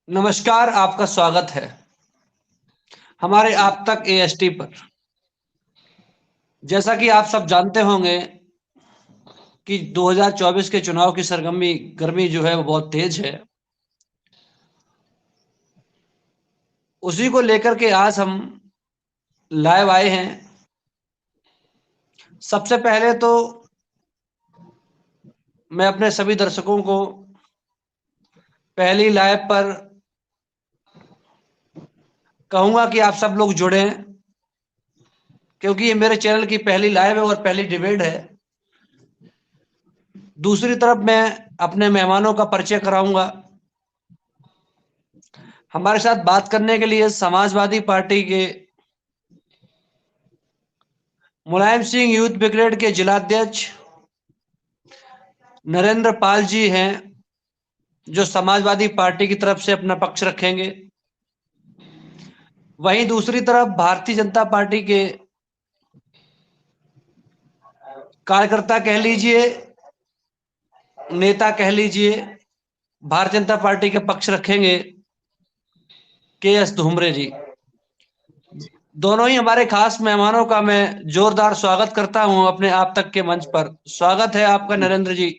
नमस्कार, आपका स्वागत है हमारे आप तक एएसटी पर। जैसा कि आप सब जानते होंगे कि 2024 के चुनाव की सरगर्मी गर्मी जो है वो बहुत तेज है। उसी को लेकर के आज हम लाइव आए हैं। सबसे पहले तो मैं अपने सभी दर्शकों को पहली लाइव पर कहूंगा कि आप सब लोग जुड़ें, क्योंकि ये मेरे चैनल की पहली लाइव है और पहली डिबेट है। दूसरी तरफ मैं अपने मेहमानों का परिचय कराऊंगा। हमारे साथ बात करने के लिए समाजवादी पार्टी के मुलायम सिंह यूथ ब्रिगेड के जिलाध्यक्ष नरेंद्र पाल जी हैं, जो समाजवादी पार्टी की तरफ से अपना पक्ष रखेंगे। वहीं दूसरी तरफ भारतीय जनता पार्टी के कार्यकर्ता कह लीजिए, नेता कह लीजिए, भारतीय जनता पार्टी के पक्ष रखेंगे केएस धूमरे जी। दोनों ही हमारे खास मेहमानों का मैं जोरदार स्वागत करता हूं अपने आप तक के मंच पर। स्वागत है आपका नरेंद्र जी।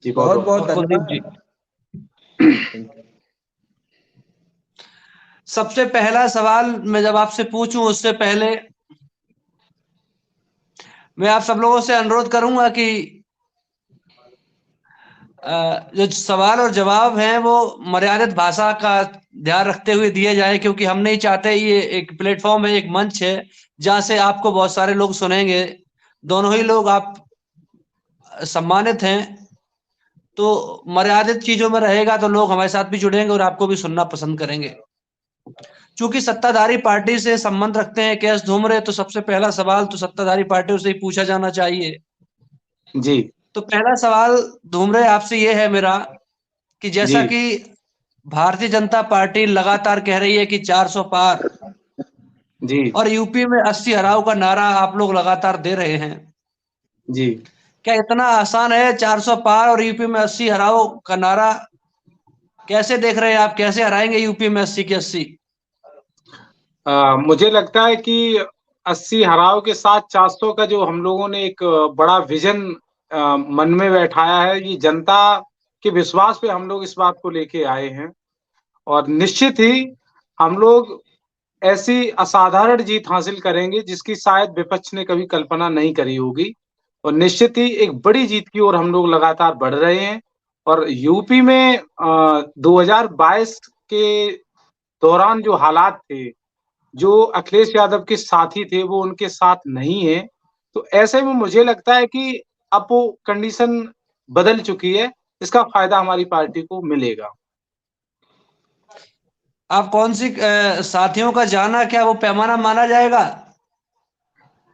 जी बहुत बहुत और कुलदीप जी। धन्यवाद। सबसे पहला सवाल मैं जब आपसे पूछूं उससे पहले मैं आप सब लोगों से अनुरोध करूंगा कि जो सवाल और जवाब हैं वो मर्यादित भाषा का ध्यान रखते हुए दिए जाए, क्योंकि हम नहीं चाहते, ये एक प्लेटफॉर्म है, एक मंच है जहां से आपको बहुत सारे लोग सुनेंगे। दोनों ही लोग आप सम्मानित हैं, तो मर्यादित चीजों में रहेगा तो लोग हमारे साथ भी जुड़ेंगे और आपको भी सुनना पसंद करेंगे। चूंकि सत्ताधारी पार्टी से संबंध रखते हैं केएस धूमरे, तो सबसे पहला सवाल तो सत्ताधारी पार्टियों से ही पूछा जाना चाहिए। जी तो पहला सवाल धूमरे आपसे ये है मेरा कि जैसा जी कि भारतीय जनता पार्टी लगातार कह रही है कि 400 पार, जी और यूपी में 80 हराओ का नारा आप लोग लगातार दे रहे हैं, जी क्या इतना आसान है 400 पार और यूपी में 80 हराओ का नारा? कैसे देख रहे हैं आप, कैसे हराएंगे यूपी में 80 की 80? मुझे लगता है कि 80 हराव के साथ 400 का जो हम लोगों ने एक बड़ा विजन मन में बैठाया है, ये जनता के विश्वास पे हम लोग इस बात को लेके आए हैं। और निश्चित ही हम लोग ऐसी असाधारण जीत हासिल करेंगे जिसकी शायद विपक्ष ने कभी कल्पना नहीं करी होगी। और निश्चित ही एक बड़ी जीत की ओर हम लोग लगातार बढ़ रहे हैं। और यूपी में 2022 के दौरान जो हालात थे, जो अखिलेश यादव के साथी थे वो उनके साथ नहीं है। तो ऐसे में मुझे लगता है कि अब वो कंडीशन बदल चुकी है, इसका फायदा हमारी पार्टी को मिलेगा। आप कौन सी साथियों का जाना, क्या वो पैमाना माना जाएगा?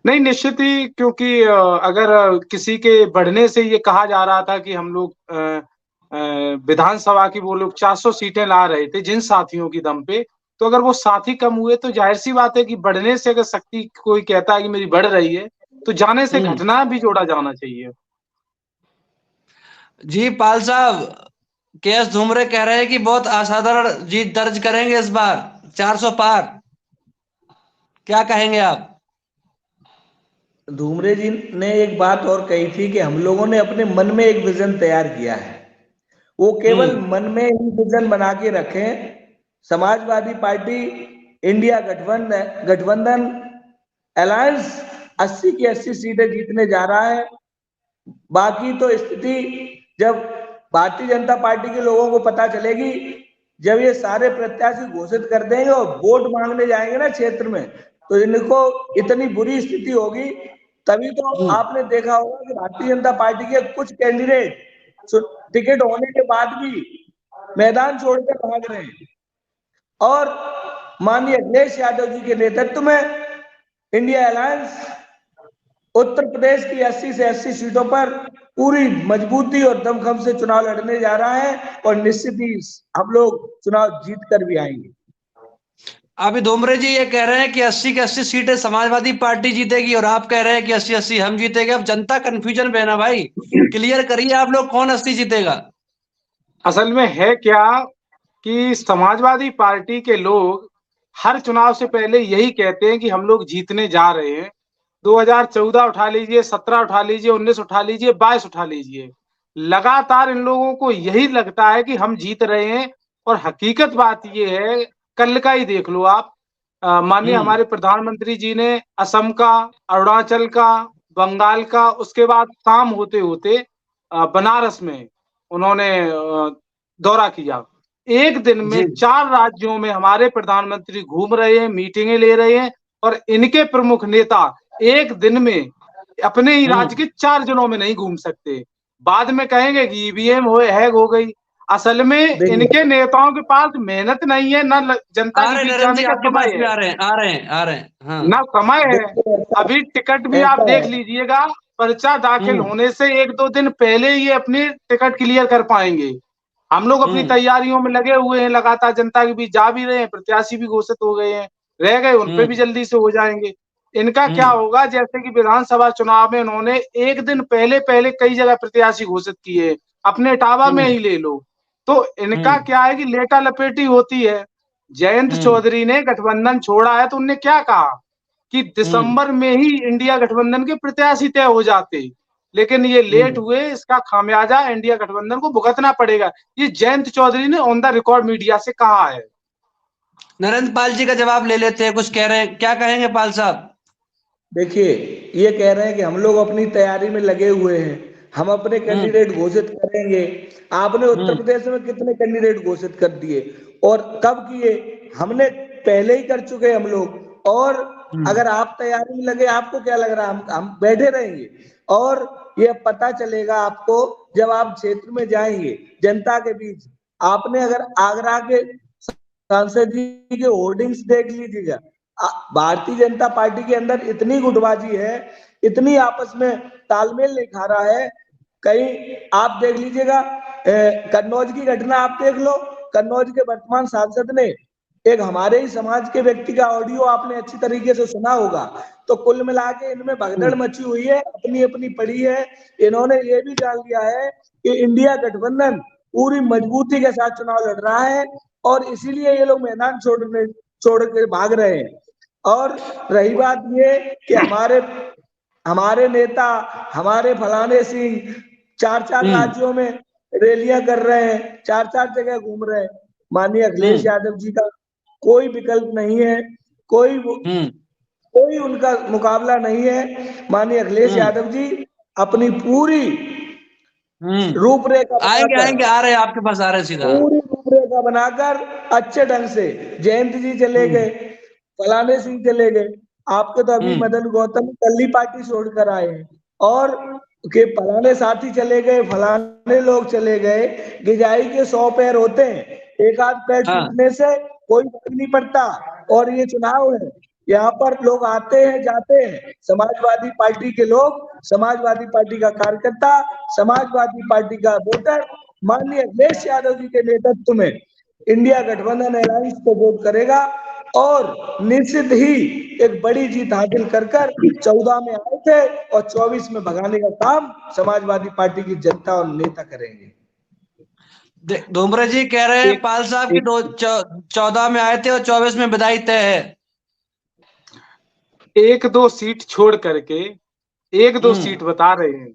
नहीं, निश्चित ही, क्योंकि अगर किसी के बढ़ने से ये कहा जा रहा था कि हम लोग विधानसभा की वो लोग 400 सीटें ला रहे थे जिन साथियों की दम पे, तो अगर वो साथी कम हुए तो जाहिर सी बात है कि बढ़ने से अगर शक्ति कोई कहता है कि मेरी बढ़ रही है, तो जाने से घटना भी जोड़ा जाना चाहिए। जी पाल साहब, केएस धूमरे कह रहे हैं कि बहुत असाधारण जीत दर्ज करेंगे इस बार, 400 पार। क्या कहेंगे आप? धूमरे जी ने एक बात और कही थी कि हम लोगों ने अपने मन में एक विजन तैयार किया है, वो केवल मन में ही विजन बना के रखें। समाजवादी पार्टी इंडिया गठबंधन अलायंस 80 की 80 सीटें जीतने जा रहा है। बाकी तो स्थिति जब भारतीय जनता पार्टी के लोगों को पता चलेगी, जब ये सारे प्रत्याशी घोषित कर देंगे और वोट मांगने जाएंगे ना क्षेत्र में, तो इनको इतनी बुरी स्थिति होगी। तभी तो आपने देखा होगा कि भारतीय जनता पार्टी के कुछ कैंडिडेट टिकट होने के बाद भी मैदान छोड़कर भाग रहे हैं। और माननीय अखिलेश यादव जी के नेतृत्व में इंडिया अलायंस उत्तर प्रदेश की 80 से 80 सीटों पर पूरी मजबूती और दमखम से चुनाव लड़ने जा रहा है, और निश्चित ही हम लोग चुनाव जीत कर भी आएंगे। अभी धूमरे जी ये कह रहे हैं कि 80 की 80 सीटें समाजवादी पार्टी जीतेगी, और आप कह रहे हैं कि 80-80 हम जीतेंगे। अब जनता कंफ्यूजन में है ना भाई, क्लियर करिए आप लोग, कौन 80 जीतेगा? असल में है क्या कि समाजवादी पार्टी के लोग हर चुनाव से पहले यही कहते हैं कि हम लोग जीतने जा रहे हैं। 2014 उठा लीजिए, 17 उठा लीजिए, 19 उठा लीजिए, 22 उठा लीजिए, लगातार इन लोगों को यही लगता है कि हम जीत रहे हैं। और हकीकत बात ये है, कल का ही देख लो आप, माननीय हमारे प्रधानमंत्री जी ने असम का, अरुणाचल का, बंगाल का, उसके बाद शाम होते होते बनारस में उन्होंने दौरा किया। एक दिन में 4 राज्यों में हमारे प्रधानमंत्री घूम रहे हैं, मीटिंगें ले रहे हैं, और इनके प्रमुख नेता एक दिन में अपने ही राज्य के 4 जिलों में नहीं घूम सकते। बाद में कहेंगे कि ईवीएम हैक हो गई। असल में इनके नेताओं के पास मेहनत नहीं है, न जनता के बीच जाने का समय है, आ रहे हैं हाँ। ना समय है। अभी टिकट भी आप देख लीजिएगा, पर्चा दाखिल होने से 1-2 दिन पहले ये अपनी टिकट क्लियर कर पाएंगे। हम लोग अपनी तैयारियों में लगे हुए हैं, लगातार जनता के बीच जा भी रहे हैं, प्रत्याशी भी घोषित हो गए हैं, रह गए उन पे भी जल्दी से हो जाएंगे। इनका क्या होगा, जैसे कि विधानसभा चुनाव में उन्होंने एक दिन पहले कई जगह प्रत्याशी घोषित किए, अपने इटावा में ही ले लो। तो इनका क्या है कि लेटा लपेटी होती है। जयंत चौधरी ने गठबंधन छोड़ा है तो उनने क्या कहा कि दिसंबर में ही इंडिया गठबंधन के प्रत्याशी तय हो जाते, लेकिन ये लेट हुए, इसका खामियाजा इंडिया गठबंधन को भुगतना पड़ेगा। ये जयंत चौधरी ने ऑन द रिकॉर्ड मीडिया से कहा है। नरेंद्र पाल जी का जवाब ले लेते हैं, कुछ कह रहे हैं, क्या कहेंगे पाल साहब? देखिए, ये कह रहे हैं कि हम लोग अपनी तैयारी में लगे हुए हैं, हम अपने कैंडिडेट घोषित करेंगे। आपने उत्तर प्रदेश में कितने कैंडिडेट घोषित कर दिए और कब किए? हमने पहले ही कर चुके हम लोग। और अगर आप तैयारी में लगे, आपको क्या लग रहा है हम बैठे रहेंगे? और ये पता चलेगा आपको जब आप क्षेत्र में जाएंगे, जनता के बीच। आपने अगर आगरा के सांसद जी के होर्डिंग्स देख लीजिएगा, भारतीय जनता पार्टी के अंदर इतनी गुटबाजी है, इतनी आपस में तालमेल नहीं खा रहा है। कहीं आप देख लीजिएगा, कन्नौज की घटना आप देख लो, कन्नौज के वर्तमान सांसद ने एक हमारे ही समाज के व्यक्ति का ऑडियो आपने अच्छी तरीके से सुना होगा। तो कुल मिला के इनमें भगदड़ मची हुई है, अपनी अपनी पड़ी है। इन्होंने ये भी जान लिया है कि इंडिया गठबंधन पूरी मजबूती के साथ चुनाव लड़ रहा है और इसीलिए ये लोग मैदान छोड़ के भाग रहे हैं। और रही बात ये कि हमारे नेता, हमारे फलाने सिंह 4-4 राज्यों में रैलियां कर रहे हैं, 4-4 जगह घूम रहे हैं। माननीय अखिलेश यादव जी का कोई विकल्प नहीं है, कोई उनका मुकाबला नहीं है। माननीय अखिलेश यादव जी अपनी पूरी रूपरेखा आएंगे आ रहे हैं आपके पास, आ रहे सीधा, पूरी रूपरेखा बनाकर अच्छे ढंग से, जयंत जी चले गए, फलाने सिंह चले गए, आपके तो अभी मदन गौतम कल्ली पार्टी छोड़कर आए हैं, और के फलाने साथी चले गए, फलाने लोग चले गए। गिजाई के 100 पैर होते हैं, एक आध पैर टूटने से कोई फर्क नहीं पड़ता। और ये चुनाव है, यहाँ पर लोग आते हैं जाते हैं, समाजवादी पार्टी के लोग, समाजवादी पार्टी का कार्यकर्ता, समाजवादी पार्टी का वोटर माननीय अखिलेश यादव जी के नेतृत्व में इंडिया गठबंधन अलायंस को वोट करेगा और निश्चित ही एक बड़ी जीत हासिल कर 14 में आए थे और 24 में भगाने का काम समाजवादी पार्टी की जनता और नेता करेंगे। धूमरे जी कह रहे हैं पाल साहब की 14 में आए थे और 24 में बधाई तय है। 1-2 सीट छोड़ करके 1-2 सीट बता रहे हैं।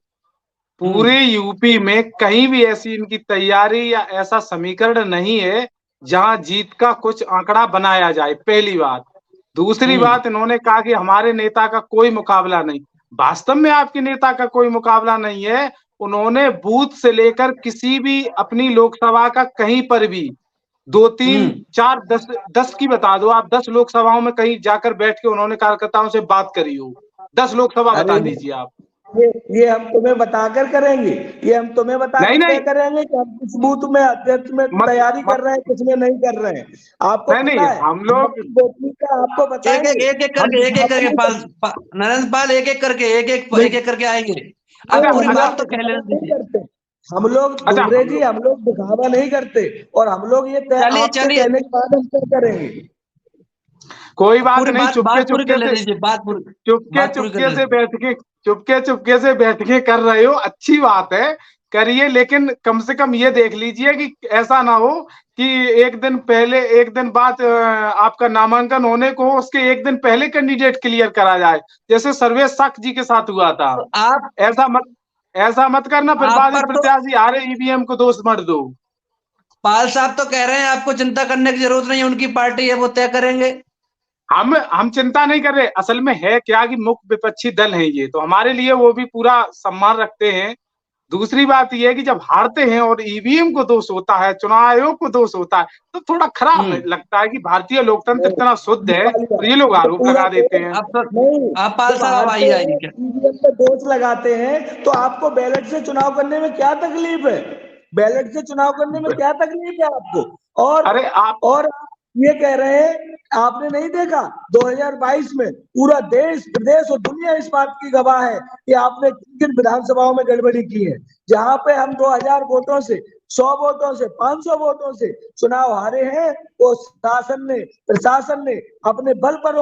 पूरे यूपी में कहीं भी ऐसी इनकी तैयारी या ऐसा समीकरण नहीं है जहां जीत का कुछ आंकड़ा बनाया जाए, पहली बात। दूसरी बात, इन्होंने कहा कि हमारे नेता का कोई मुकाबला नहीं। वास्तव में आपके नेता का कोई मुकाबला नहीं है। उन्होंने बूथ से लेकर किसी भी अपनी लोकसभा का कहीं पर भी 2, 3, 4, 10 की बता दो आप, 10 लोकसभाओं में कहीं जाकर बैठ के उन्होंने कार्यकर्ताओं से बात करी हो, 10 लोकसभा बता दीजिए आप। ये हम तुम्हें बताकर करेंगे, ये हम तुम्हें बताकर करेंगे कि हम किस बूथ में अध्यक्ष में तैयारी कर रहे हैं, किस में नहीं कर रहे हैं। आपको नहीं, हम लोग आपको बताएंगे, एक करके नरेंद्र पाल एक एक करके आएंगे। अब पूरी बात तो कह लेते हम लोग, धुमरे जी, हम लोग दिखावा नहीं करते और हम लोग ये आपके कहने के बाद हम तय करेंगे। कोई बात नहीं, चुपके चुपके से बैठ के कर रहे हो, अच्छी बात है। करिए, लेकिन कम से कम ये देख लीजिए कि ऐसा ना हो कि एक दिन पहले, एक दिन बाद आपका नामांकन होने को हो, उसके एक दिन पहले कैंडिडेट क्लियर करा जाए, जैसे सर्वेश साक्ष जी के साथ हुआ था। तो आप ऐसा मत करना, फिर आप बाद में पर तो प्रत्याशी हारे ईवीएम को दोष मत दो। पाल साहब तो कह रहे हैं आपको चिंता करने की जरूरत नहीं है, उनकी पार्टी है, वो तय करेंगे। हम चिंता नहीं कर रहे, असल में है क्या कि मुख्य विपक्षी दल है ये, तो हमारे लिए वो भी पूरा सम्मान रखते हैं। दूसरी बात यह है कि जब हारते हैं और ईवीएम को दोष होता है, चुनाव आयोग को दोष होता है, तो थोड़ा खराब लगता है कि भारतीय लोकतंत्र इतना शुद्ध है और ये लोग तो आरोप पूरा लगा देते हैं। आप तो नहीं, आप पाल जब साहब हारते आइए हैं क्या? ईवीएम पे दोष लगाते हैं तो आपको बैलेट से चुनाव करने में क्या तकलीफ है? बैलेट से चुनाव करने में क्या तकलीफ है आपको? अरे आप आप ये कह रहे हैं, आपने नहीं देखा 2022 में पूरा देश, प्रदेश और दुनिया इस बात की गवाह है कि आपने किन विधानसभाओं में गड़बड़ी की है, जहां पे हम 2000 वोटों से, 100 वोटों से, 500 वोटों से चुनाव हारे हैं। वो शासन ने, प्रशासन ने अपने बल पर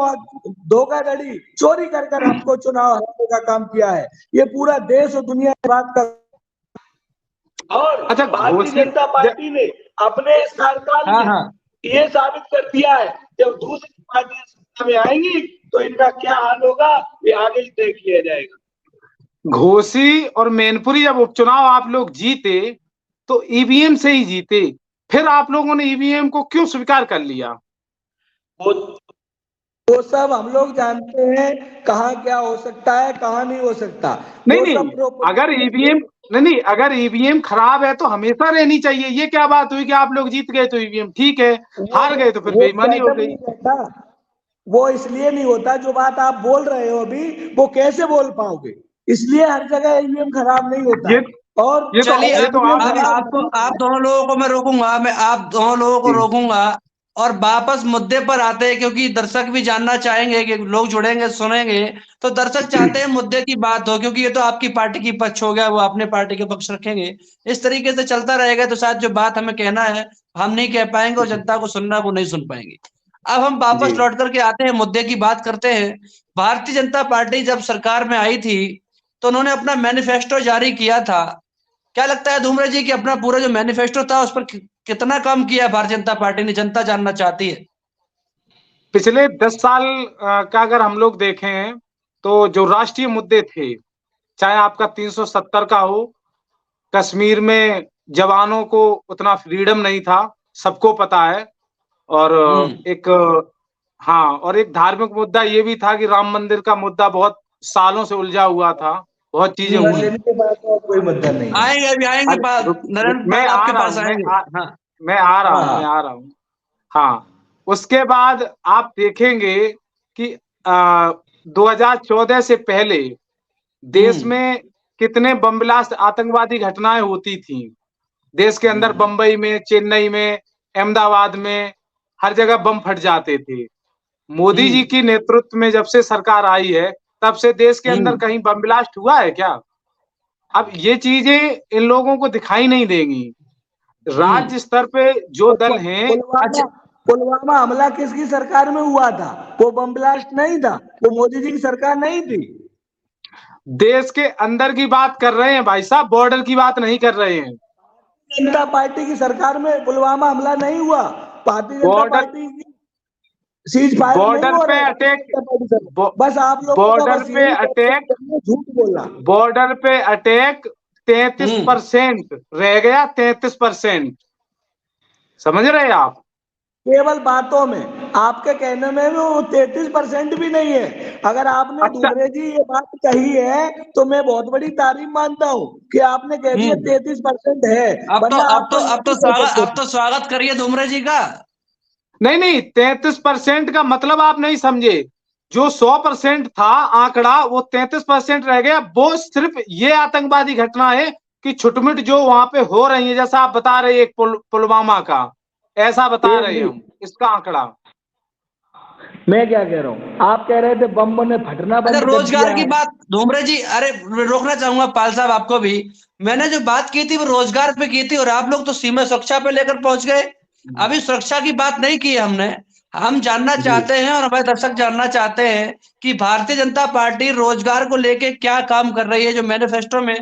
धोखाधड़ी, चोरी कर कर हमको चुनाव हारने का काम किया है। ये पूरा देश और दुनिया इस बात का। और अच्छा, भारतीय जनता पार्टी ने अपने इस कार्यकाल हाँ में हाँ, ये साबित कर दिया है, जब दूसरी पार्टी सत्ता में आएंगी तो इनका क्या हाल होगा ये आगे ही देख लिया जाएगा। घोसी और मैनपुरी जब उपचुनाव आप लोग जीते तो ईवीएम से ही जीते, फिर आप लोगों ने ईवीएम को क्यों स्वीकार कर लिया? वो सब हम लोग जानते हैं, कहाँ क्या हो सकता है, कहाँ नहीं हो सकता। नहीं वो नहीं, सब अगर ईवीएम नहीं, अगर ईवीएम खराब है तो हमेशा रहनी चाहिए। ये क्या बात हुई कि आप लोग जीत गए तो ईवीएम ठीक है, हार गए तो फिर वो बेईमानी हो सेटअप गई। नहीं रहता, वो इसलिए नहीं होता। जो बात आप बोल रहे हो अभी, वो कैसे बोल पाओगे? इसलिए हर जगह ईवीएम खराब नहीं होता ये है। और चलिए ये तो ईवीएम आप अब खराब आपको, आप दोनों लोगों को मैं रोकूंगा, मैं आप दोनों लोगों को जी रोकूंगा और वापस मुद्दे पर आते हैं, क्योंकि दर्शक भी जानना चाहेंगे कि लोग जुड़ेंगे, सुनेंगे। तो दर्शक चाहते हैं मुद्दे की बात हो, क्योंकि ये तो आपकी पार्टी की पक्ष हो गया, वो अपने पार्टी के पक्ष रखेंगे। इस तरीके से चलता रहेगा तो शायद जो बात हमें कहना है हम नहीं कह पाएंगे और जनता को सुनना वो नहीं सुन पाएंगे। अब हम वापस जी लौट करके आते हैं, मुद्दे की बात करते हैं। भारतीय जनता पार्टी जब सरकार में आई थी तो उन्होंने अपना मैनिफेस्टो जारी किया था। क्या लगता है धूमरे जी कि अपना पूरा जो मैनिफेस्टो था उस पर कितना काम किया भारतीय जनता पार्टी ने? जनता जानना चाहती है। पिछले 10 साल का अगर हम लोग देखें तो जो राष्ट्रीय मुद्दे थे, चाहे आपका 370 का हो, कश्मीर में जवानों को उतना फ्रीडम नहीं था, सबको पता है। और हम्म। एक हाँ, और एक धार्मिक मुद्दा ये भी था कि राम मंदिर का मुद्दा बहुत सालों से उलझा हुआ था, बहुत चीजें बस हुई। इनके पास और कोई मुद्दा नहीं है। आएंगे, अभी आएंगे, अरे नरेंद्र मैं पाल आ आपके रहा पास हूँ, आएंगे। हाँ। मैं हाँ, आ रहा हूँ। हाँ, उसके बाद आप देखेंगे कि 2014 से पहले देश हम्म। में कितने बम ब्लास्ट आतंकवादी घटनाएं होती थी। देश के अंदर बंबई में, चेन्नई में, अहमदाबाद में, हर जगह बम फट जाते थे। मोदी जी हम्म। की नेतृत्व में जब से सरकार आई है, तब से देश के अंदर हम्म। कहीं बम ब्लास्ट हुआ है क्या? अब ये चीजें इन लोगों को दिखाई नहीं देंगी। हम्म। राज्य स्तर पे जो दल हैं, अच्छा। पुलवामा पुलवामा हमला किसकी सरकार में हुआ था? वो बम ब्लास्ट नहीं था, वो मोदी जी की सरकार नहीं थी। देश के अंदर की बात कर रहे हैं भाई साहब, बॉर्डर की बात नहीं कर रहे हैं। जनता पार्टी की सरकार में पुलवामा हमला नहीं हुआ। भारतीय जनता बॉर्डर पार्टी की सीज फायर नहीं बॉर्डर हो पे रहे भारतीय अटैक जनता पार्टी से। बस आप लोगों का बॉर्डर बस पे यही अटैक झूठ बोलना। बॉर्डर पे अटैक हम्म। 33% रह गया, 33%। समझ रहे हैं आप? केवल बातों में, आपके कहने में भी वो 33% भी नहीं है। अगर आपने अच्छा, धूमरे जी ये बात कही है तो मैं बहुत बड़ी तारीफ मानता हूँ कि आपने कह दिया हम्म। 33% है, वरना आप तो ये भी कह सकते अब थे। तो स्वागत करिए धूमरे जी का। नहीं नहीं, 33% का मतलब आप नहीं समझे। जो 100% था आंकड़ा, वो 33% रह गया। वो सिर्फ ये आतंकवादी घटना है कि छुटमुट जो वहां पे हो रही है, जैसा आप बता रहे हैं एक पुलवामा का, ऐसा बता एक रहे हैं भी, हम इसका आंकड़ा। मैं क्या कह रहा हूँ, आप कह रहे थे बम ने फटना अच्छा, बंद कर रोजगार दिया की है। बात धूमरे जी, अरे रोकना चाहूंगा पाल साहब आपको भी। मैंने जो बात की थी वो रोजगार पे की थी और आप लोग तो सीमा सुरक्षा पे लेकर पहुंच गए। अभी सुरक्षा की बात नहीं की है हमने। हम जानना जी चाहते हैं और हमारे दर्शक जानना चाहते हैं कि भारतीय जनता पार्टी रोजगार को लेके क्या काम कर रही है, जो मैनिफेस्टो में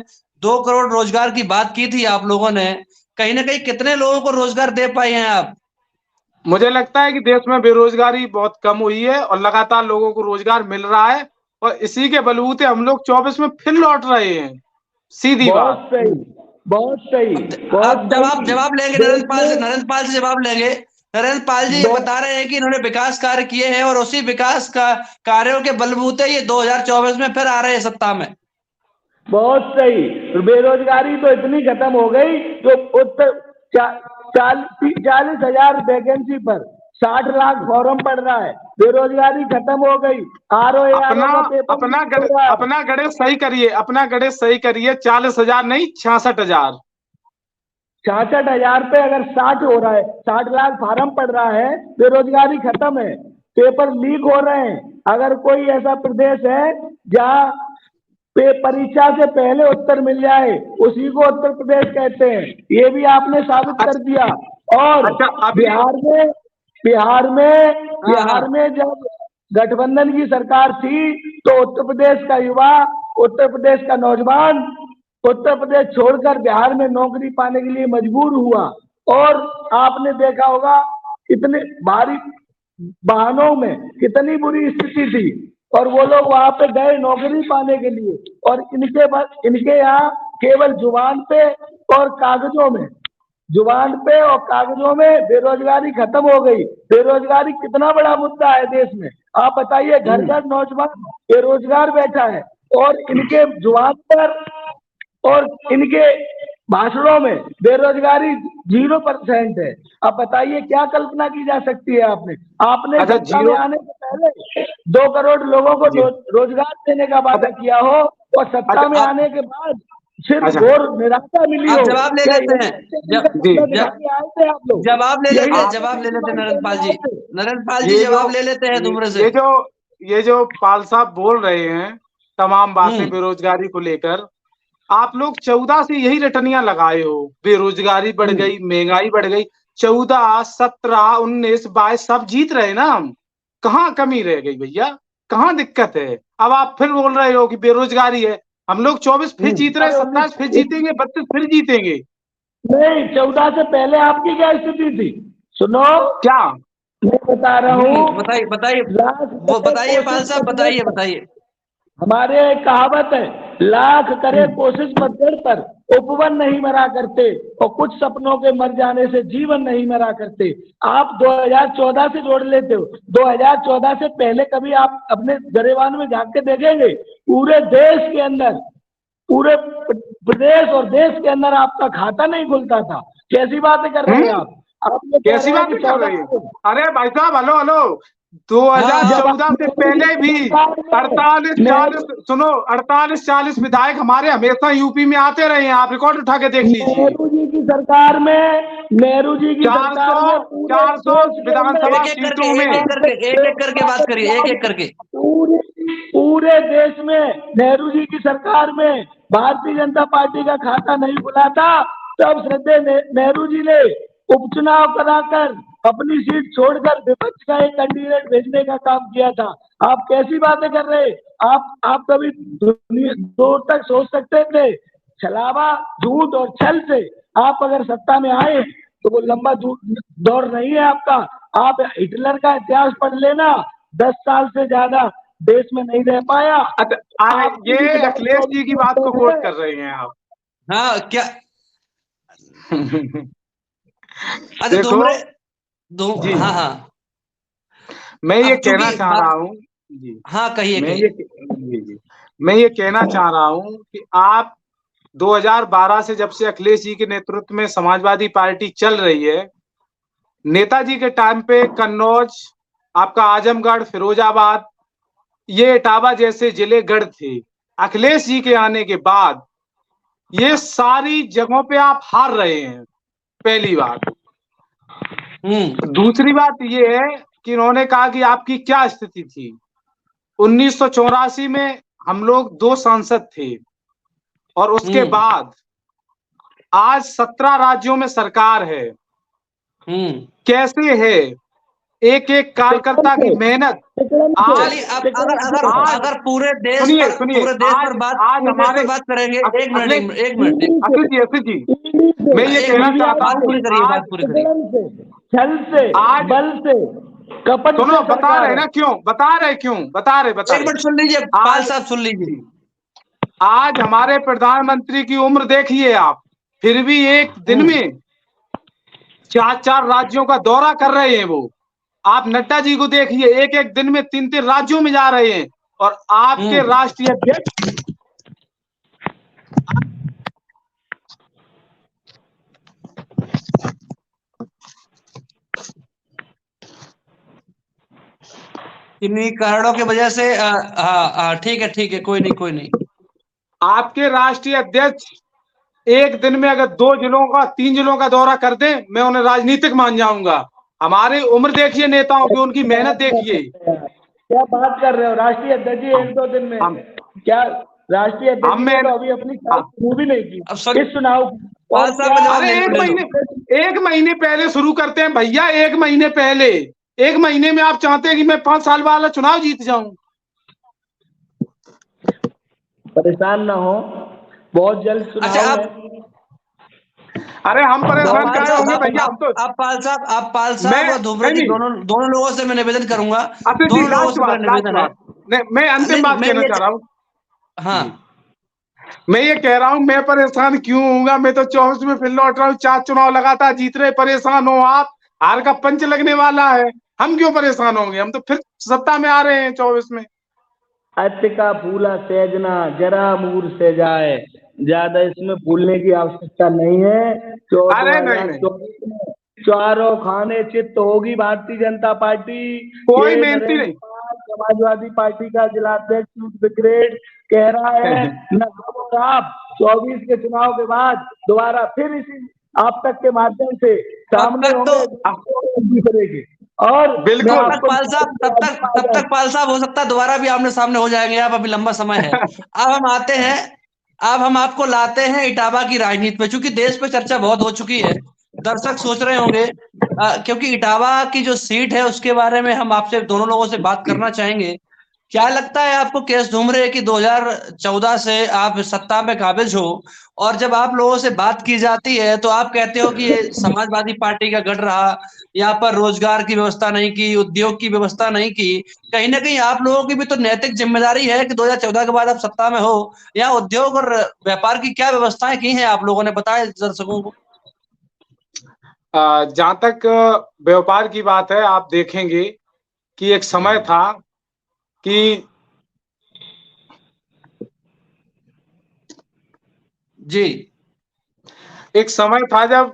2 करोड़ रोजगार की बात की थी आप लोगों ने, कहीं ना कहीं कितने लोगों को रोजगार दे पाए हैं आप? मुझे लगता है कि देश में बेरोजगारी बहुत कम हुई है और लगातार लोगों को रोजगार मिल रहा है, और इसी के बलबूते हम लोग 24 में फिर लौट रहे हैं। सीधी बहुत बात। सही, बहुत सही, बहुत अब सही। जवाब लेंगे देश में नरेंद्र पाल से जवाब लेंगे। नरेंद्र पाल जी ये दो बता रहे हैं कि इन्होंने विकास कार्य किए हैं और उसी विकास का कार्यों के बलबूते ये 2024 में फिर आ रहे हैं सत्ता में। बहुत सही। बेरोजगारी तो इतनी खत्म हो गई जो उत्तर 40,000 वैकेंसी पर 60 लाख फॉर्म पड़ रहा है। बेरोजगारी खत्म हो गई। अपना RO का पेपर लीक हो रहा है। अपना गणेश सही करिए, अपना गणेश सही करिए। 40,000 नहीं, 66,000। 66,000 पे अगर 60 हो रहा है, 60 लाख फार्म पड़ रहा है, बेरोजगारी खत्म है। पेपर लीक हो रहे हैं। अगर कोई ऐसा प्रदेश है जहाँ परीक्षा से पहले उत्तर मिल जाए, उसी को उत्तर प्रदेश कहते हैं। ये भी आपने साबित कर अच्छा, दिया। और अच्छा अभी बिहार में बिहार में हाँ हाँ। बिहार में जब गठबंधन की सरकार थी तो उत्तर प्रदेश का युवा, उत्तर प्रदेश का नौजवान उत्तर प्रदेश छोड़कर बिहार में नौकरी पाने के लिए मजबूर हुआ। और आपने देखा होगा कितने भारी वाहनों में कितनी बुरी स्थिति थी, और वो लोग वहां पे गए नौकरी पाने के लिए। और इनके यहाँ केवल जुबान पे और कागजों में बेरोजगारी खत्म हो गई। बेरोजगारी कितना बड़ा मुद्दा है देश में, आप बताइए। घर घर नौजवान बेरोजगार बैठा है, और इनके जुबान पर और इनके भाषणों में बेरोजगारी 0% है। अब बताइए क्या कल्पना की जा सकती है आपने। आपने अच्छा सत्ता में आने से पहले 2 करोड़ लोगों को जी, रोजगार देने का वादा किया हो, और सत्ता में अच्छा आने के बाद सिर्फ अच्छा घोर निराशा मिली आप हो। जवाब ले क्या लेते यही हैं। सत्य जब जी, दिखाने आए थे आप लोग? यही जवाब ले लेते नरेंद्र पाल जी। थे? नरेंद्र पाल जी ये जो जवाब ले लेते हैं तुमरे से। ये जो ये जो पाल साहब बोल रहे हैं तमाम बातें हम्म बेरोजगारी को लेकर, आप लोग 14 से यही रटनियां लगाए हो। बेरोजगारी बढ़ हम्म गई, महंगाई बढ़ गई। 14, 17, 19, 22 सब जीत रहे ना हम। कहाँ कमी रह गई भैया? कहाँ दिक्कत है? अब आप फिर बोल रहे हो कि बेरोजगारी है। हम लोग 24 फिर जीत रहे, अरे 27 फिर जीतेंगे, 32 फिर जीतेंगे। नहीं, 14 से पहले आपकी क्या स्थिति थी? सुनो, क्या? मैं बता रहा हूँ। बताइए बताइए। लाख वो करे बताइए पाल कोशिश साहब, पतझड़ बताइए पर। बताइए। हमारे यहाँ एक कहावत है, लाख करे कोशिश पतझड़ पर, उपवन नहीं मरा करते, और कुछ सपनों के मर जाने से जीवन नहीं मरा करते। आप 2014 से जोड़ लेते हो। 2014 से पहले कभी आप अपने गरेबान में झांक के देखेंगे? पूरे देश के अंदर, पूरे प्रदेश और देश के अंदर आपका खाता नहीं खुलता था। कैसी बातें कर रहे हैं आप? आप ये कह कैसी रहे हैं कि बातें कर रहे 14 हैं? अरे भाई साहब, हेलो हेलो। जब 2014 आप से पहले भी 48 40, सुनो, 48 40 विधायक हमारे हमेशा यूपी में आते रहे हैं। आप रिकॉर्ड उठा के देख लीजिए। नेहरू जी की सरकार में, नेहरू जी की सरकार 400 में पूरे 400 देश के अंदर, विधानसभा एक एक करके सीटों में। एक एक करके बात करिए, एक एक करके। पूरे पूरे देश में नेहरू जी की सरकार में भारतीय जनता पार्टी का खाता नहीं खुला था। तब श्रद्धेय नेहरू जी ने उपचुनाव कराकर अपनी सीट छोड़कर विपक्ष का एक कैंडिडेट भेजने का काम किया था। आप कैसी बातें कर रहे? आप कभी दूर तक सोच सकते थे? छलावा, झूठ और छल से आप अगर सत्ता में आए तो वो लंबा दौर नहीं है आपका। आप हिटलर का इतिहास पढ़ लेना, 10 साल से ज्यादा देश में नहीं रह पाया। अच्छा, अरे आपकी भी ये विधायक अखिलेश जी की बात को है। कोट कर रहे हैं आप। हाँ क्या? अच्छा देखो तुमरे जी, हाँ हाँ। मैं ये अब कहना चूंकि चाह रहा हूँ जी, हाँ कहिए मैं कहिए। ये जी जी मैं ये कहना चाह रहा हूँ कि आप 2012 से, जब से अखिलेश जी के नेतृत्व में समाजवादी पार्टी चल रही है, नेताजी के टाइम पे कन्नौज, आपका आजमगढ़, फिरोजाबाद, ये इटावा जैसे जिले गढ़ थे। अखिलेश जी के आने के बाद ये सारी जगहों पे आप हार रहे हैं, पहली बात। दूसरी बात ये है कि इन्होंने कहा कि आपकी क्या स्थिति थी। 1984 में हम लोग 2 सांसद थे, और उसके बाद आज 17 राज्यों में सरकार है। कैसे है? एक एक कार्यकर्ता की मेहनत आज चलिए, अब अगर पूरे देश सुनिए पर सुनिए बात आज पूरे देश हमारे पर बात करेंगे। एक अखिलेश मिनट अखिल जी मैं ये कहना चाहता बात हूँ पूरी करिए, बात आज पूरी करिए। छल से, आज बल से, कपट सुनो, से बता सरकार रहे है। ना क्यों बता रहे एक मिनट सुन लीजिए पाल आज साहब, सुन लीजिए। आज हमारे प्रधानमंत्री की उम्र देखिए आप, फिर भी एक दिन में 4-4 राज्यों का दौरा कर रहे हैं वो। आप नड्डा जी को देखिए, एक एक दिन में 3-3 राज्यों में जा रहे हैं, और आपके राष्ट्रीय अध्यक्ष इन्हीं कारणों की वजह से हाँ, ठीक है, कोई नहीं। आपके राष्ट्रीय अध्यक्ष एक दिन में अगर 2 जिलों का 3 जिलों का दौरा कर दें, मैं उन्हें राजनीतिक मान जाऊंगा। हमारी उम्र देखिए नेताओं की, उनकी मेहनत देखिए। क्या बात कर रहे हो? राष्ट्रीय अध्यक्ष जी 1-2 दिन में हम क्या? राष्ट्रीय अध्यक्ष जी ने तो अभी अपनी शुरू भी नहीं अब की इस चुनाव की। पाल और साहब क्या का जवाब अरे ले लो। एक महीने पहले शुरू करते हैं भैया, एक महीने पहले। एक महीने में आप चाहते हैं कि मैं 5 साल वाला चुनाव जीत जाऊं? परेशान ना हो, बहुत जल्द अच्छा, चुनाव है। अरे हम परेशान पाल काहे साहब, होंगे भैया, हम तो आप पाल मैं साहब और धूमरे जी नहीं दोनों लोगों से मैं निवेदन करूंगा। अच्छा जी, दोनों लोगों से मेरा लास्ट निवेदन है। बात नहीं, मैं अंतिम नहीं, बात कहना चाह रहा हूँ हाँ, जी। मैं ये कह रहा हूँ, मैं परेशान क्यों होऊंगा? मैं तो 24 में फिर लौट रहा हूँ, 4 चुनाव लगातार जीत रहे, परेशान हो आप? हार का पंच लगने वाला है, हम क्यों परेशान होंगे? हम तो फिर सत्ता में आ रहे हैं 24 में। अत्य का फूला सहजना जरा मूर से जाए, ज्यादा इसमें भूलने की आवश्यकता नहीं है। अरे नहीं नहीं 2024 में चारों खाने चित्त होगी भारतीय जनता पार्टी। कोई ये मेहनती नरेंद्र नहीं। कुमार समाजवादी पार्टी का जिला अध्यक्ष ब्रिगेड कह रहा है, न हम और आप 24 के चुनाव के बाद दोबारा फिर इसी आप तक के माध्यम से तब सामने तक होंगे एक दूसरे के। और मैं बिल्कुल आपको तब तक पाल साहब हो सकता है दोबारा भी आमने सामने हो जाएंगे आप, अभी लंबा समय है। अब हम आते हैं, अब हम आपको लाते हैं इटावा की राजनीति पे, क्योंकि देश पे चर्चा बहुत हो चुकी है। दर्शक सोच रहे होंगे, क्योंकि इटावा की जो सीट है उसके बारे में हम आपसे दोनों लोगों से बात करना चाहेंगे। क्या लगता है आपको केएस धूमरे की 2014 से आप सत्ता में काबिज हो, और जब आप लोगों से बात की जाती है तो आप कहते हो कि ये समाजवादी पार्टी का गढ़ रहा, यहाँ पर रोजगार की व्यवस्था नहीं की, उद्योग की व्यवस्था नहीं की। कहीं ना कहीं आप लोगों की भी तो नैतिक जिम्मेदारी है कि 2014 के बाद आप सत्ता में हो, यहाँ उद्योग और व्यापार की क्या व्यवस्थाएं की हैं आप लोगों ने, बताए दर्शकों को। जहां तक व्यापार की बात है, आप देखेंगे कि एक समय था कि जी, एक समय था जब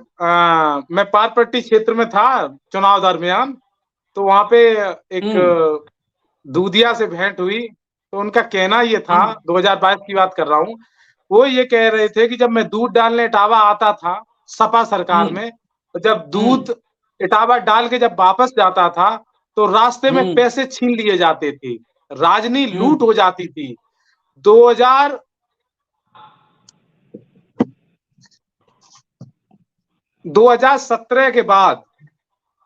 मैं पारपट्टी क्षेत्र में था चुनाव दरमियान, तो वहां पे एक दूधिया से भेंट हुई, तो उनका कहना ये था, 2022 की बात कर रहा हूँ, वो ये कह रहे थे कि जब मैं दूध डालने इटावा आता था सपा सरकार में, तो जब दूध इटावा डाल के जब वापस जाता था तो रास्ते में पैसे छीन लिए जाते थे, राजनी लूट हो जाती थी। 2017 के बाद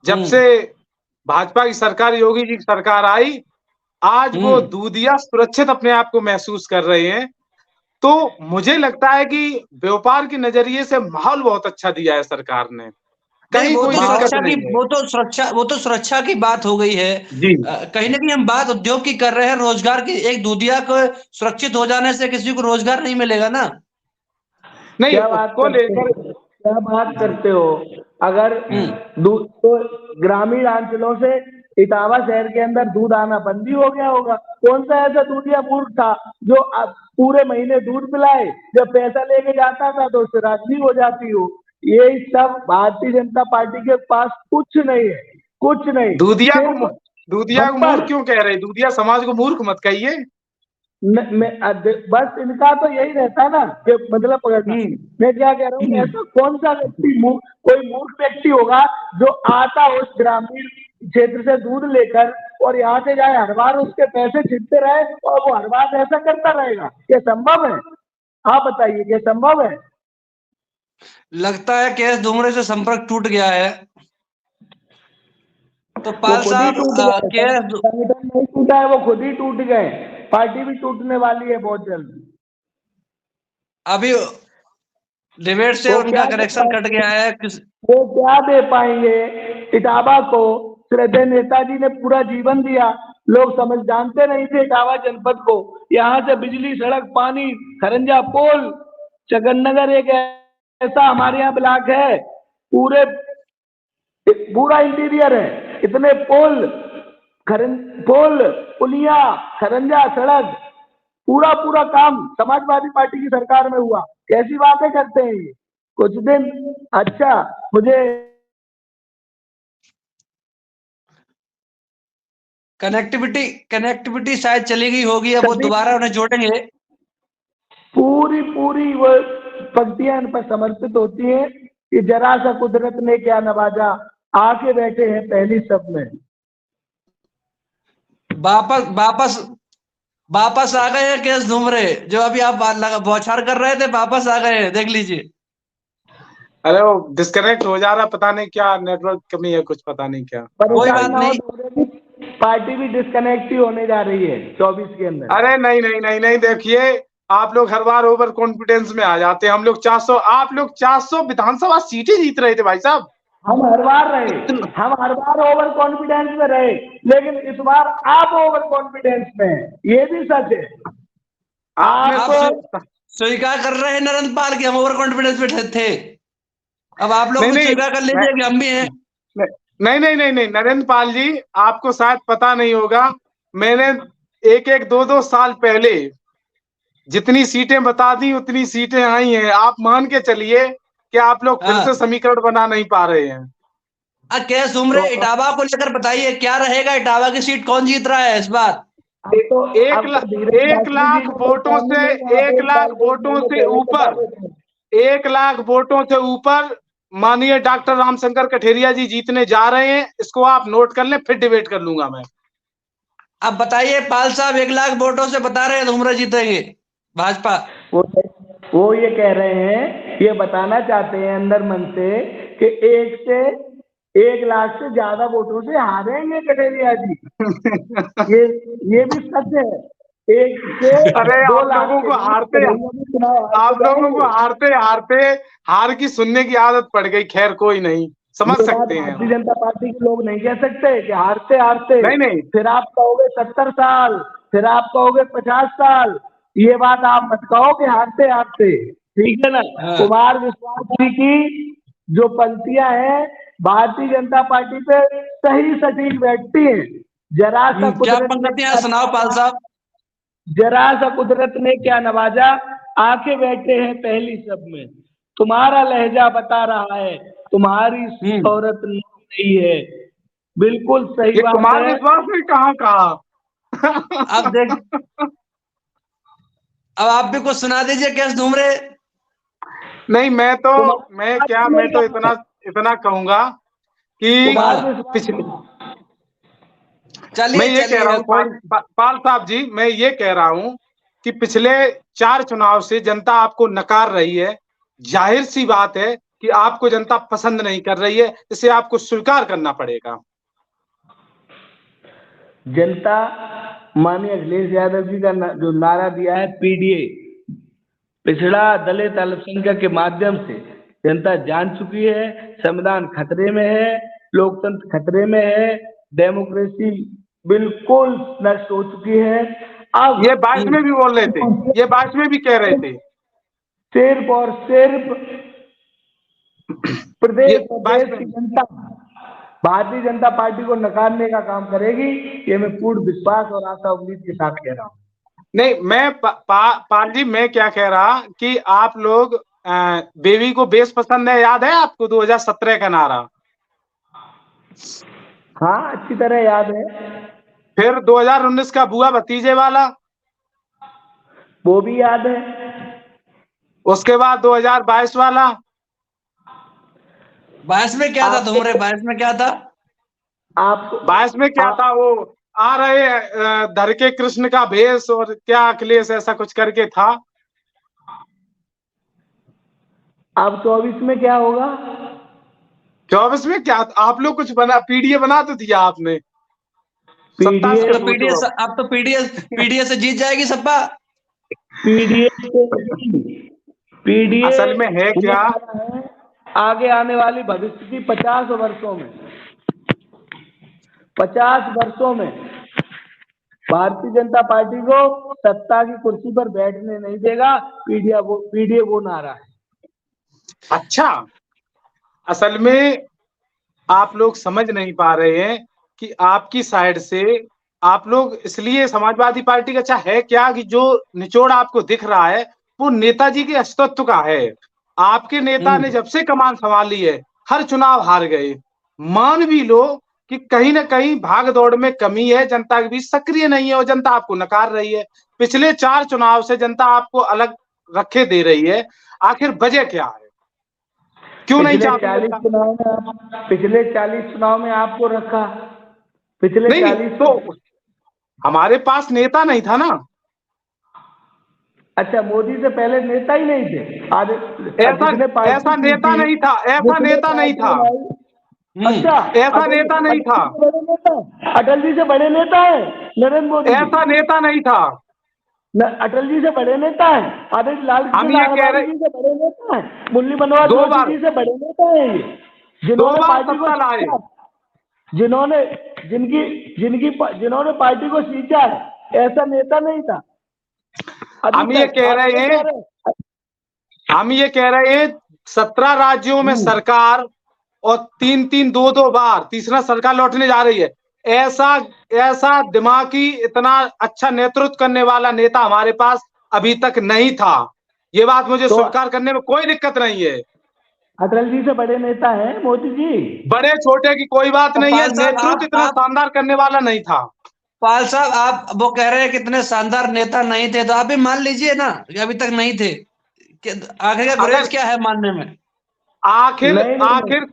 जब से भाजपा की सरकार, योगी जी की सरकार आई, आज वो दूधिया सुरक्षित अपने आप को महसूस कर रहे हैं। तो मुझे लगता है कि व्यापार के नजरिए से माहौल बहुत अच्छा दिया है सरकार ने, कहीं कोई दिक्कत नहीं है। वो तो सुरक्षा की बात हो गई है। जी कहीं ना कहीं हम बात उद्योग की कर रहे हैं, रोजगार की। एक दूधिया को सुरक्षित हो जाने से किसी को रोजगार नहीं मिलेगा ना। नहीं, उसको लेकर क्या बात करते हो? अगर तो ग्रामीण अंचलों से इटावा शहर के अंदर दूध आना बंद ही हो गया होगा। कौन सा ऐसा दूधिया मूर्ख था जो पूरे महीने दूध पिलाए, जब पैसा लेके जाता था तो उससे राजनी हो जाती हो? ये सब भारतीय जनता पार्टी के पास कुछ नहीं है, कुछ नहीं। दूधिया को मूर्ख क्यों कह रहे? दूधिया समाज को मूर्ख मत कहिए। बस इनका तो यही रहता ना कि मतलब पकड़ना। मैं क्या कह रहा हूँ, ऐसा कौन सा व्यक्ति कोई मूर्ख व्यक्ति होगा जो आता उस ग्रामीण क्षेत्र से दूध लेकर और यहाँ से जाए हर बार उसके पैसे छिपते रहे और वो हर बार ऐसा करता रहेगा? ये संभव है? आप बताइए, ये संभव है? लगता है केएस धूमरे से संपर्क टूट गया है। तो पाल खुद ही साहब टूट गए, के संगठन नहीं टूटा है, वो खुद ही टूट गए। पार्टी भी टूटने वाली है बहुत जल्द। अभी डिबेट से वो उनका क्या दे कनेक्शन कट पाएंगे, गया है। वो क्या दे पाएंगे इटावा को? श्रद्धेय नेताजी ने पूरा जीवन दिया, लोग समझ जानते नहीं थे इटावा जनपद को। यहाँ से बिजली, सड़क, पानी, खरंजा पुल, चकननगर एक ऐसा हमारे यहाँ ब्लॉक है, पूरे पूरा इंटीरियर है, इतने पुल, पुल, पुलिया, खरंजा, सड़क, पूरा पूरा काम समाजवादी पार्टी की सरकार में हुआ। कैसी बातें करते हैं ये? कुछ दिन अच्छा, मुझे कनेक्टिविटी शायद चली गई होगी, अब वो दोबारा उन्हें जोड़ेंगे। पूरी पूरी वो पंक्तियां इन पर समर्पित होती हैं कि जरा सा कुदरत ने क्या नवाजा, आके बैठे हैं पहली सब में। वापस वापस वापस आ गए हैं केस धुमरे, जो अभी आप बौछार कर रहे थे, वापस आ गए हैं, देख लीजिए। अरे वो डिस्कनेक्ट हो जा रहा, पता नहीं क्या नेटवर्क कमी है, कुछ पता नहीं क्या। कोई बात नहीं, पार्टी भी डिस्कनेक्ट ही होने जा रही है 24 के अंदर। अरे नहीं नहीं नहीं नहीं, देखिए आप लोग हर बार ओवर कॉन्फिडेंस में आ जाते हैं। हम लोग 400, आप लोग 400 विधानसभा सीटें जीत रहे थे भाई साहब। हम हर बार रहे, हम हर बार ओवर कॉन्फिडेंस में रहे, लेकिन इस बार आप ओवर कॉन्फिडेंस में हैं, ये भी सच है। आप स्वीकार कर रहे हैं नरेंद्र पाल की हम ओवर कॉन्फिडेंस में थे। अब आप लोग भी स्वीकार कर लीजिए कि हम भी हैं। नहीं नहीं नहीं नहीं नरेंद्र पाल जी, आपको शायद पता नहीं होगा, मैंने एक एक दो दो साल पहले जितनी सीटें बता दी उतनी सीटें आई हैं। आप मान के चलिए कि आप लोग फिर से समीकरण बना नहीं पा रहे हैं। केस धुमरे, इटावा को लेकर बताइए क्या रहेगा, इटावा की सीट कौन जीत रहा है इस बार? तो 1 लाख वोटों से 1 लाख वोटों से ऊपर 1 लाख वोटों से ऊपर माननीय डॉक्टर रामशंकर कठेरिया जी जीतने जा रहे हैं। इसको आप नोट कर लें, फिर डिबेट कर लूंगा मैं। अब बताइए पाल साहब, 1 लाख वोटों से बता रहे हैं धुमरे जीतेंगे भाजपा। वो ये कह रहे हैं, ये बताना चाहते हैं अंदर मन से कि 1 लाख से ज्यादा वोटों से हारेंगे कठेरिया जी। ये भी सच है। 1 से अरे 2 आप लाख लोगों को हारते हारते हार की सुनने की आदत पड़ गई। खैर कोई नहीं, समझ सकते हैं। भारतीय जनता पार्टी के लोग नहीं कह सकते कि हारते हारते नहीं नहीं, फिर आप कहोगे 70 साल, फिर आप कहोगे 50 साल, ये बात आप मत कहो कि हारते हारते, ठीक है ना। कुमार विश्वास जी की जो पंक्तियां हैं भारतीय जनता पार्टी पे सही सटीक बैठती हैं। जरा सा क्या पंक्तियां सुनाओ पाल साहब। जरा सा कुदरत ने क्या नवाजा, आके बैठे हैं पहली सब में। तुम्हारा लहजा बता रहा है, तुम्हारी शोहरत नहीं है। बिल्कुल सही बात है। कुमार विश्वास ने कहा। अब देख, अब आप भी कुछ सुना दीजिए केस धुमरे। नहीं, मैं तो इतना कहूंगा कि पिछले, मैं ये कह रहा हूँ पाल साहब जी, मैं ये कह रहा हूं कि पिछले 4 चुनाव से जनता आपको नकार रही है। जाहिर सी बात है कि आपको जनता पसंद नहीं कर रही है, इसे आपको स्वीकार करना पड़ेगा। जनता माननीय अखिलेश यादव जी का जो नारा दिया है पीडीए, पिछड़ा दलित अल्पसंख्यक के माध्यम से जनता जान चुकी है। संविधान खतरे में है, लोकतंत्र खतरे में है, डेमोक्रेसी बिल्कुल नष्ट हो चुकी है। अब ये 22 में भी बोल रहे थे, ये 22 में भी कह रहे थे, सिर्फ और सिर्फ प्रदेश की जनता भारतीय जनता पार्टी को नकारने का काम करेगी, ये मैं पूर्ण विश्वास और आशा उम्मीद के साथ कह रहा हूँ। नहीं, मैं पाल जी, मैं क्या कह रहा कि आप लोग बेबी को बेस पसंद है, याद है आपको 2017 का नारा? हाँ, अच्छी तरह याद है। फिर 2019 का बुआ भतीजे वाला, वो भी याद है। उसके बाद 2022 वाला। 22 में क्या था धुमरे? 22 में क्या था? आप 22 में क्या था? वो आ रहे धर के कृष्ण का भेष और क्या अखिलेश ऐसा कुछ करके था। अब 24 में क्या होगा? 24 में क्या आप लोग कुछ बना, पीडीए बना तो दिया आपने। पीडीए तो पीडीएस, अब तो पीडीएस से जीत जाएगी सपा। पीडीए असल में है क्या, आगे आने वाली भविष्य की 50 वर्षों में, 50 वर्षों में भारतीय जनता पार्टी को सत्ता की कुर्सी पर बैठने नहीं देगा। पीडीए वो नारा है। अच्छा, असल में आप लोग समझ नहीं पा रहे हैं कि आपकी साइड से आप लोग इसलिए समाजवादी पार्टी का अच्छा है क्या कि जो निचोड़ आपको दिख रहा है वो नेताजी के अस्तित्व का है। आपके नेता ने जब से कमान संभाली है हर चुनाव हार गए। मान भी लो कि कहीं ना कहीं भाग दौड़ में कमी है, जनता के बीच सक्रिय नहीं है और जनता आपको नकार रही है। पिछले 4 चुनाव से जनता आपको अलग रखे दे रही है, आखिर वजह क्या है, क्यों नहीं चाहती? पिछले 40 चुनाव में आपको रखा, पिछले नहीं 40 तो हमारे पास नेता नहीं था ना। अच्छा, मोदी से पहले नेता ही नहीं थे। आज ऐसा नेता नहीं था, ऐसा नेता नहीं था। अच्छा, ऐसा नेता नहीं था, अटल जी से बड़े नेता है नरेंद्र मोदी। ऐसा नेता नहीं था। अटल जी से बड़े नेता है, आदित्य लाल हम ये कह रहे, जी से बड़े नेता है, मुरली मनोहर जोशी जी से बड़े नेता है ये, जिन्होंने पार्टी को लाए, जिन्होंने जिन्होंने पार्टी को सींचा है। ऐसा नेता नहीं था। हम ये कह रहे हैं 17 राज्यों में सरकार और 3-3 2-2 बार तीसरा सरकार लौटने जा रही है। ऐसा दिमागी इतना अच्छा नेतृत्व करने वाला नेता हमारे पास अभी तक नहीं था। ये बात मुझे स्वीकार करने में कोई दिक्कत नहीं है। अटल जी से बड़े नेता है मोदी जी। बड़े छोटे की कोई बात नहीं है, नेतृत्व इतना शानदार करने वाला नहीं था। पाल साहब, आप वो कह रहे हैं कितने शानदार नेता नहीं थे, तो आप भी मान लीजिए ना कि अभी तक नहीं थे। आखिर का गुरेज क्या है मानने में? आखिर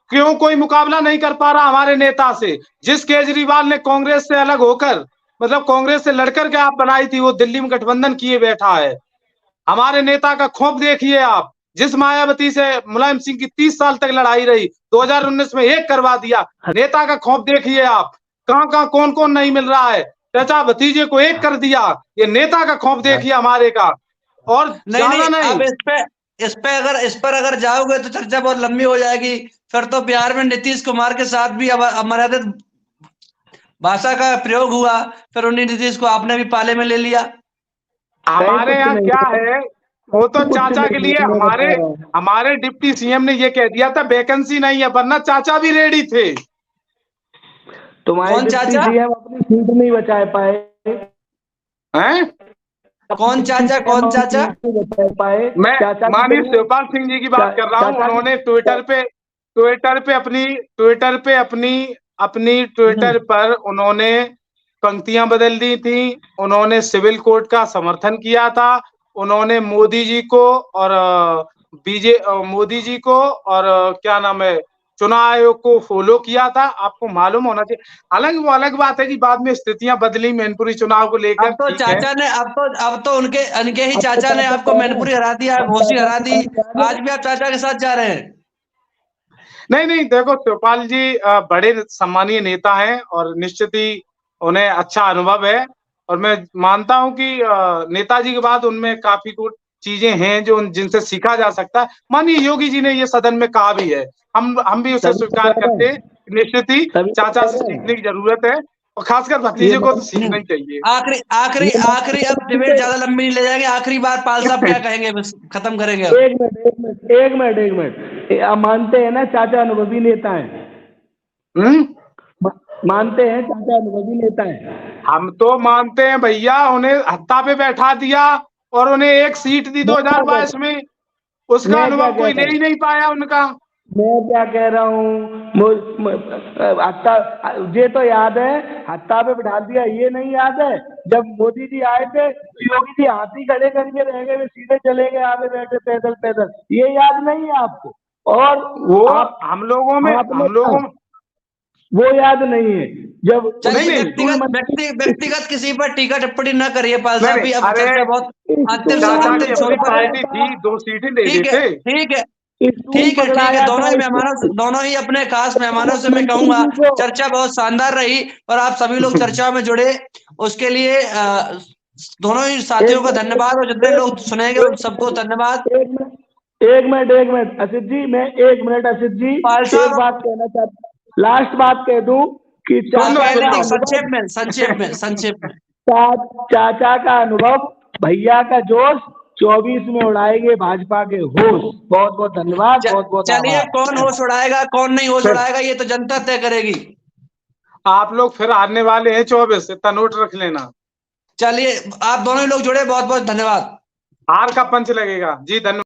क्यों कोई मुकाबला नहीं कर पा रहा हमारे नेता से? जिस केजरीवाल ने कांग्रेस से अलग होकर, मतलब कांग्रेस से लड़कर के आप बनाई थी, वो दिल्ली में गठबंधन किए बैठा है। हमारे नेता का खौफ देखिए आप। जिस मायावती से मुलायम सिंह की 30 साल तक लड़ाई रही, 2019 में एक करवा दिया। नेता का खौफ देखिए आप, कहां कौन कौन नहीं मिल रहा है। चाचा भतीजे को एक कर दिया। ये नेता का खौफ देखिए हमारे का। और नहीं अब इस पर अगर जाओगे तो चर्चा बहुत लंबी हो जाएगी। फिर तो बिहार में नीतीश कुमार के साथ भी अमर्यादित भाषा का प्रयोग हुआ, फिर उन्हीं नीतीश को आपने भी पाले में ले लिया। हमारे यहाँ क्या है, वो तो चाचा के लिए हमारे डिप्टी सीएम ने ये कह दिया था वैकेंसी नहीं है, वरना चाचा भी रेडी थे। तुम्हारे चाचा सीएम अपनी सीट नहीं बचा पाए हैं? कौन चाचा? मैं माननीय शिवपाल सिंह जी की बात कर रहा हूँ। उन्होंने ट्विटर पर उन्होंने पंक्तियां बदल दी थी। उन्होंने सिविल कोड का समर्थन किया था। उन्होंने मोदी जी को और क्या नाम है, चुनाव आयोग को फॉलो किया था। आपको मालूम होना चाहिए। हालांकि वो अलग बात है कि बाद में स्थितियां बदली मैनपुरी चुनाव को लेकर। अब तो चाचा ने अब तो उनके ही चाचा ने आपको मैनपुरी हरा दिया, घोसी हरा दी। आज भी आप चाचा के साथ जा रहे हैं? नहीं, देखो शिवपाल जी बड़े सम्मानीय नेता हैं और निश्चित ही उन्हें अच्छा अनुभव है। और मैं मानता हूं कि नेताजी के बाद उनमें काफी कुछ चीजें हैं जो जिनसे सीखा जा सकता है। माननीय योगी जी ने ये सदन में कहा भी है, हम भी उसे स्वीकार करते हैं। निश्चित ही चाचा से सीखने की जरूरत है और खासकर भतीजे को तो सीखना ही चाहिए। आखिरी अब डिबेट ज्यादा लंबी नहीं ले जाएंगे। आखिरी बार पाल साहब क्या कहेंगे, बस खत्म करेंगे। एक मिनट आप मानते हैं ना चाचा अनुभवी नेता है? मानते हैं चाचा अनुभवी नेता है? हम तो मानते हैं भैया। उन्हें हत्ता पे बैठा दिया और उन्हें एक सीट दी 2022 में। उसका अनुभव कोई ले ही नहीं पाया उनका। मैं क्या कह रहा हूँ, ये तो याद है हत्ता पे बैठा दिया। ये नहीं याद है जब मोदी जी आए थे योगी जी हाथी खड़े करके रह गए, वे सीधे चले गए आगे बैठे पैदल। ये याद नहीं है आपको? और वो हम लोगों में वो याद नहीं है जब व्यक्तिगत किसी पर टीका टिप्पणी न करिए पाल साहब। भी अब चर्चा बहुत अंतिम पार्टी थी, 2 सीटें ले ली थे। ठीक है, ठीक है, दोनों ही अपने खास मेहमानों से मैं कहूंगा चर्चा बहुत शानदार रही और आप सभी लोग चर्चा में जुड़े, उसके लिए दोनों ही साथियों का धन्यवाद और जितने लोग सुनेंगे उन सबको धन्यवाद। एक मिनट असित जी, मैं 1 मिनट असित जी एक बात कहना चाहता हूँ, लास्ट बात कह दूं कि संक्षेप में चाचा का अनुभव, भैया का जोश, 24 में उड़ाएंगे भाजपा के होश। बहुत बहुत धन्यवाद, बहुत बहुत चलिए, कौन होश उड़ाएगा कौन नहीं होश उड़ाएगा ये तो जनता तय करेगी। आप लोग फिर हारने वाले हैं 24, इतना नोट रख लेना। चलिए, आप दोनों लोग जुड़े, बहुत बहुत धन्यवाद। हार का पंच लगेगा जी, धन्यवाद।